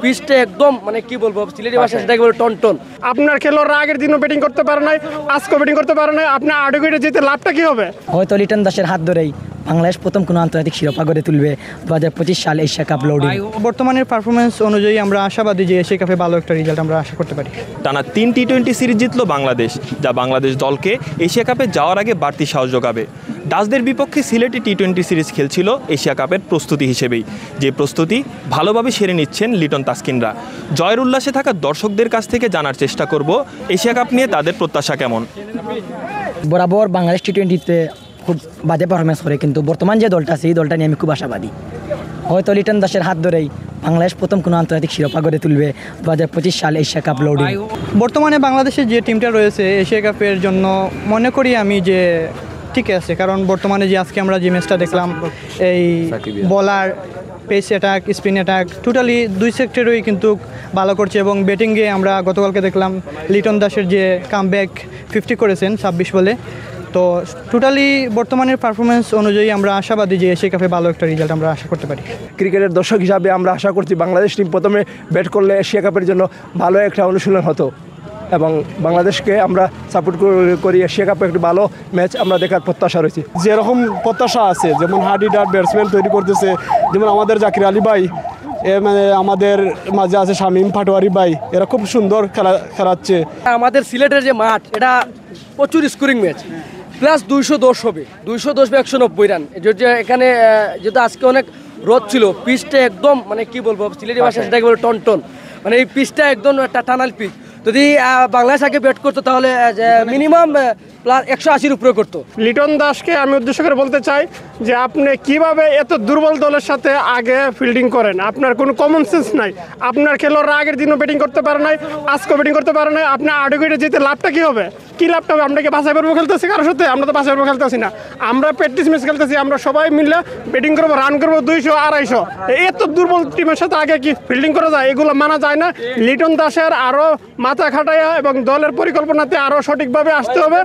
পিচটা একদম মানে কি বলবো সিলেটি ভাষায় সেটাকে বলে টনটন। আপনার খেলোয়াড়রা আগের দিনও ব্যাটিং করতে পারে নাই, আজকেও ব্যাটিং করতে পারে নাই, আপনার আডুগেটে যেতে লাভটা কি হবে? হয়তো লিটন দাসের হাত ধরেই বাংলাদেশ প্রথম কোনো আন্তর্জাতিক শিরোপা গড়ে তুলবে 2025 সাল এশিয়া কাপ লড়ে। বর্তমানের পারফরমেন্স অনুযায়ী আমরা আশাবাদী যে এশিয়া কাপে ভালো একটা রেজাল্ট আমরা আশা করতে পারি। টানা 3 টি-20 সিরিজ জিতল বাংলাদেশ, যা বাংলাদেশ দলকে এশিয়া কাপে যাওয়ার আগে বাড়তি সাহস যোগাবে। ডাচদের বিপক্ষে সিলেটে টি-20 সিরিজ খেলছিল এশিয়া কাপের প্রস্তুতি হিসেবেই, যে প্রস্তুতি ভালোভাবে সেরে নিচ্ছেন লিটন তাসকিনরা। জয়ের উল্লাসে থাকা দর্শকদের কাছ থেকে জানার চেষ্টা করব এশিয়া কাপ নিয়ে তাদের প্রত্যাশা কেমন। বরাবর বাংলাদেশ টি-20তে খুব বাজে পারফরমেন্স করে, কিন্তু বর্তমান যে দলটা আছে এই দলটা নিয়ে আমি খুব আশাবাদী। হয়তো লিটন দাসের হাত ধরেই বাংলাদেশ প্রথম কোনো আন্তর্জাতিক শিরোপা গড়ে তুলবে 2025 সাল এশিয়া কাপ লড়ে। বর্তমানে বাংলাদেশের যে টিমটা রয়েছে এশিয়া কাপের জন্য মনে করি আমি যে ঠিক আছে, কারণ বর্তমানে যে আজকে আমরা যে ম্যাচটা দেখলাম, এই বলার pace attack, spin attack totally দুই সেক্টরেই কিন্তু ভালো করছে, এবং ব্যাটিংয়ে আমরা গতকালকে দেখলাম লিটন দাসের যে কামব্যাক 50 করেছেন 26 বলে। তো টোটালি বর্তমানের পারফরমেন্স অনুযায়ী আমরা আশাবাদী যে এশিয়া কাপে ভালো একটা রেজাল্ট আমরা আশা করতে পারি। ক্রিকেটের দর্শক হিসাবে আমরা আশা করছি বাংলাদেশ টিম প্রথমে ব্যাট করলে এশিয়া কাপের জন্য ভালো একটা অনুশীলন হতো, এবং বাংলাদেশকে আমরা সাপোর্ট করি এশিয়া কাপে একটি ভালো ম্যাচ আমরা দেখার প্রত্যাশা রয়েছে। যেরকম প্রত্যাশা আছে, যেমন হার্ডি ডাট ব্যাটসম্যান তৈরি করতেছে, যেমন আমাদের জাকির আলী ভাই, মানে আমাদের মাঝে আছে শামীম পাটোয়ারি ভাই, এরা খুব সুন্দর খেলাচ্ছে। আমাদের সিলেটের যে মাঠ এটা প্রচুর স্কোরিং ম্যাচ, প্লাস 210 হবে, 210 বা 190 রান। যে এখানে যেহেতু আজকে অনেক রোদ ছিল, পিচটা একদম মানে কি বলবো সিলেটি ভাষায় সেটাকে বলে টনটন, মানে এই পিচটা একদম টানাল পিচ। যদি বাংলাদেশ আগে ব্যাট করতো তাহলে মিনিমাম প্লাস 180-র উপরে করতো। লিটন দাসকে আমি উদ্দেশ্য করে বলতে চাই যে আপনি কিভাবে এত দুর্বল দলের সাথে আগে ফিল্ডিং করেন, আপনার কোনো কমন সেন্স নাই। আপনার খেলোয়াড়রা আগের দিনও ব্যাটিং করতে পারে নাই, আজকেও ব্যাটিং করতে পারে নাই, আপনার আডুগেটে যেতে লাভটা কি হবে? কি লাভটা হবে? আমরা কি বাছাই পর্ব খেলতেছি কারোর সাথে? আমরা তো বাছাই পর্ব খেলতেছি না, আমরা প্র্যাকটিস ম্যাচ খেলতেছি। আমরা সবাই মিলে ব্যাটিং করবো, রান করবো 200-250। এত দুর্বল টিমের সাথে আগে কি ফিল্ডিং করা যায়? এগুলো মানা যায় না। লিটন দাসের আরও মাথা খাটাইয়া এবং দলের পরিকল্পনাতে আরও সঠিকভাবে আসতে হবে,